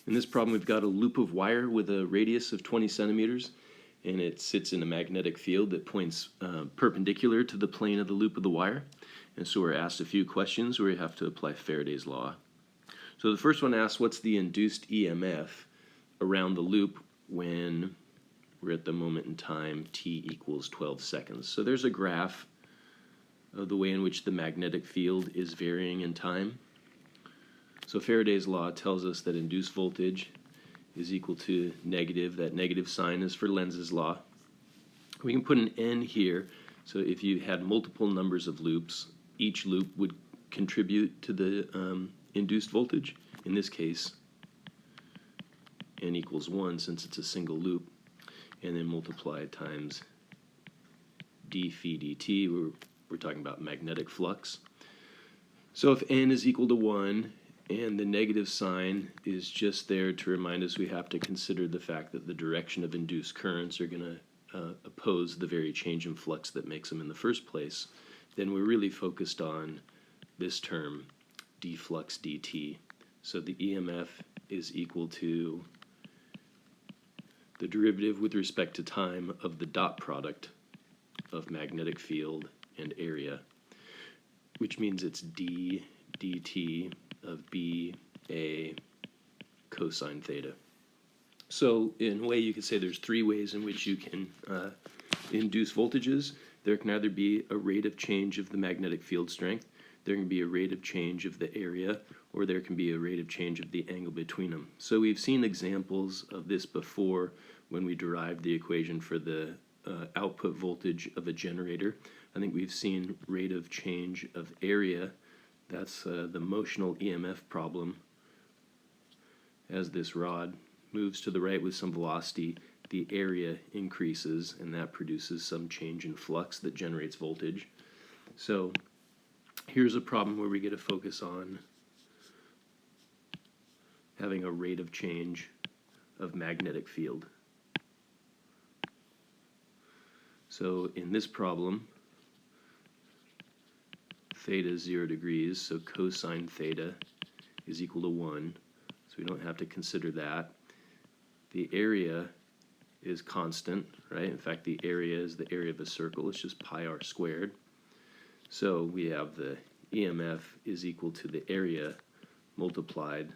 In this problem, we've got a loop of wire with a radius of 20 centimeters, and it sits in a magnetic field that points perpendicular to the plane of the loop of the wire. And so we're asked a few questions where we have to apply Faraday's law. So the first one asks, what's the induced EMF around the loop when we're at the moment in time t equals 12 seconds? So there's a graph of the way in which the magnetic field is varying in time. So Faraday's law tells us that induced voltage is equal to negative. That negative sign is for Lenz's law. We can put an n here. So if you had multiple numbers of loops, each loop would contribute to the induced voltage. In this case, n equals 1 since it's a single loop. And then multiply times d phi dt. We're talking about magnetic flux. So if n is equal to 1, and the negative sign is just there to remind us we have to consider the fact that the direction of induced currents are going to oppose the very change in flux that makes them in the first place, then we're really focused on this term, d flux dt. So the EMF is equal to the derivative with respect to time of the dot product of magnetic field and area, which means it's d dt of b a cosine theta. So in a way you could say there's three ways in which you can induce voltages. There can either be a rate of change of the magnetic field strength, there can be a rate of change of the area, or there can be a rate of change of the angle between them. So we've seen examples of this before when we derived the equation for the output voltage of a generator. I think we've seen rate of change of area. That's the motional EMF problem. As this rod moves to the right with some velocity, the area increases, and that produces some change in flux that generates voltage. So here's a problem where we get to focus on having a rate of change of magnetic field. So in this problem, theta is 0 degrees, so cosine theta is equal to 1, so we don't have to consider that. The area is constant, right? In fact, the area is the area of a circle. It's just pi r squared. So we have the EMF is equal to the area multiplied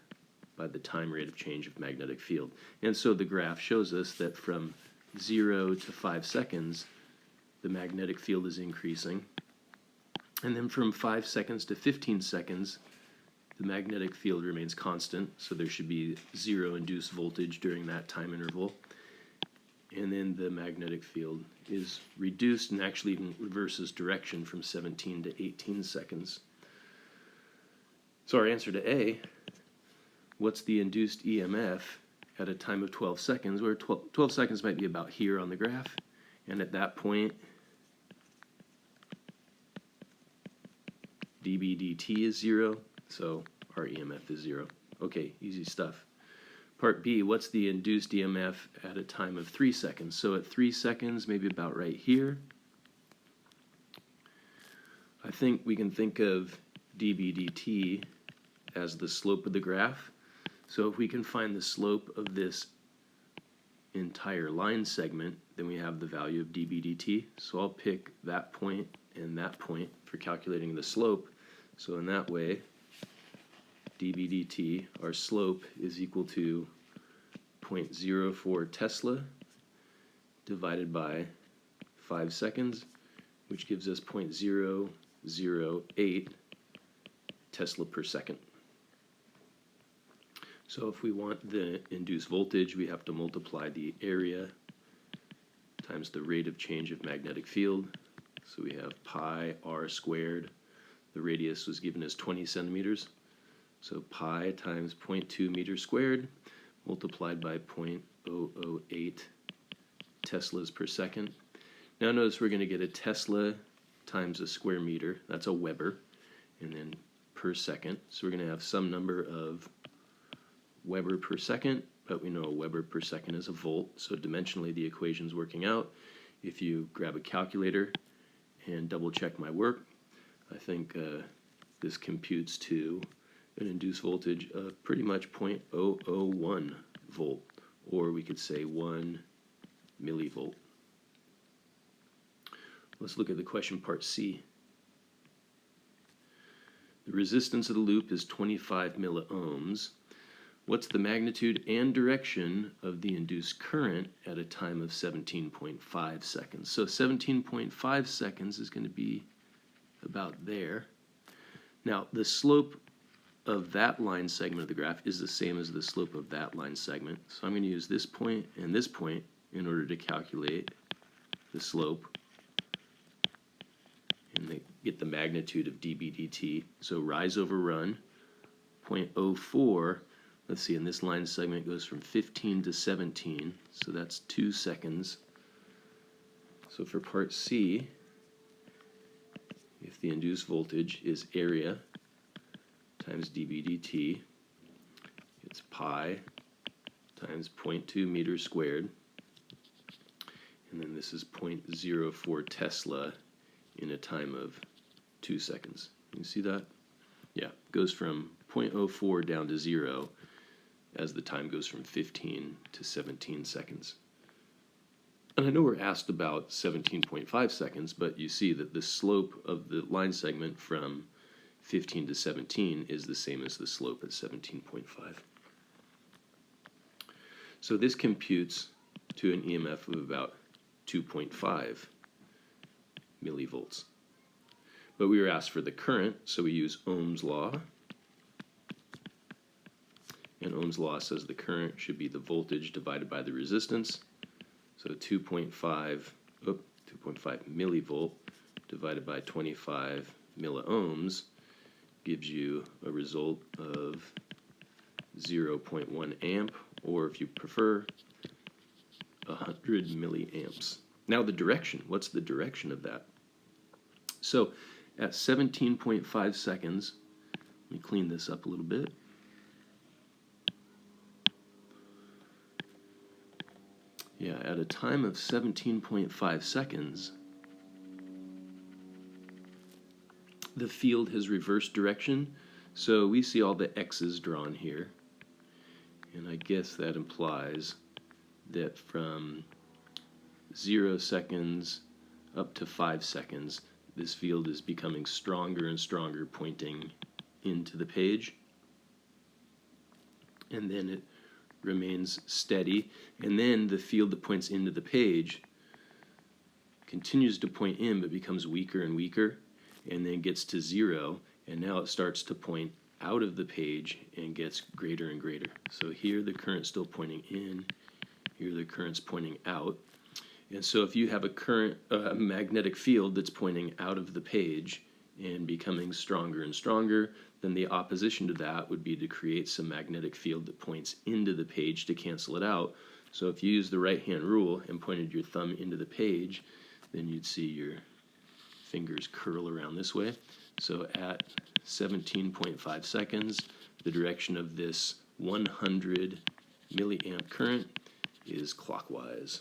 by the time rate of change of magnetic field. And so the graph shows us that from 0 to 5 seconds, the magnetic field is increasing. And then from 5 seconds to 15 seconds, the magnetic field remains constant, so there should be 0 induced voltage during that time interval. And then the magnetic field is reduced and actually even reverses direction from 17 to 18 seconds. So our answer to A, what's the induced EMF at a time of 12 seconds, where 12 seconds might be about here on the graph, and at that point, dB dt is 0, so our EMF is 0. Okay, easy stuff. Part B, what's the induced EMF at a time of 3 seconds? So at 3 seconds, maybe about right here, I think we can think of dB dt as the slope of the graph. So if we can find the slope of this entire line segment, then we have the value of dB dt. So I'll pick that point and that point for calculating the slope. So in that way, dB dt, our slope, is equal to 0.04 Tesla divided by 5 seconds, which gives us 0.008 Tesla per second. So if we want the induced voltage, we have to multiply the area times the rate of change of magnetic field. So we have pi r squared. The radius was given as 20 centimeters. So pi times 0.2 meters squared multiplied by 0.008 Teslas per second. Now notice we're going to get a Tesla times a square meter. That's a Weber. And then per second. So we're going to have some number of Weber per second, but we know a Weber per second is a volt. So dimensionally the equation's working out. If you grab a calculator and double check my work, I think this computes to an induced voltage of pretty much 0.001 volt, or we could say 1 millivolt. Let's look at the question part C. The resistance of the loop is 25 milliohms. What's the magnitude and direction of the induced current at a time of 17.5 seconds? So 17.5 seconds is going to be about there. Now, the slope of that line segment of the graph is the same as the slope of that line segment. So I'm going to use this point and this point in order to calculate the slope and get the magnitude of dB dt. So rise over run, 0.04. Let's see, in this line segment goes from 15 to 17, so that's 2 seconds. So for part C, if the induced voltage is area times dB dt, it's pi times 0.2 meters squared, and then this is 0.04 Tesla in a time of 2 seconds. You see that? Yeah, it goes from 0.04 down to 0 as the time goes from 15 to 17 seconds. And I know we're asked about 17.5 seconds, but you see that the slope of the line segment from 15 to 17 is the same as the slope at 17.5. So this computes to an EMF of about 2.5 millivolts. But we were asked for the current, so we use Ohm's law. And Ohm's law says the current should be the voltage divided by the resistance. So 2.5 millivolt divided by 25 milliohms gives you a result of 0.1 amp, or if you prefer, 100 milliamps. Now the direction, what's the direction of that? So at 17.5 seconds, let me clean this up a little bit. Yeah, at a time of 17.5 seconds, the field has reversed direction, so we see all the X's drawn here. And I guess that implies that from 0 seconds up to 5 seconds, this field is becoming stronger and stronger, pointing into the page. And then it remains steady, and then the field that points into the page continues to point in but becomes weaker and weaker, and then gets to 0, and now it starts to point out of the page and gets greater and greater. So here the current's still pointing in, here the current's pointing out. And so if you have a magnetic field that's pointing out of the page and becoming stronger and stronger, then the opposition to that would be to create some magnetic field that points into the page to cancel it out. So if you use the right-hand rule and pointed your thumb into the page, then you'd see your fingers curl around this way. So at 17.5 seconds, the direction of this 100 milliamp current is clockwise.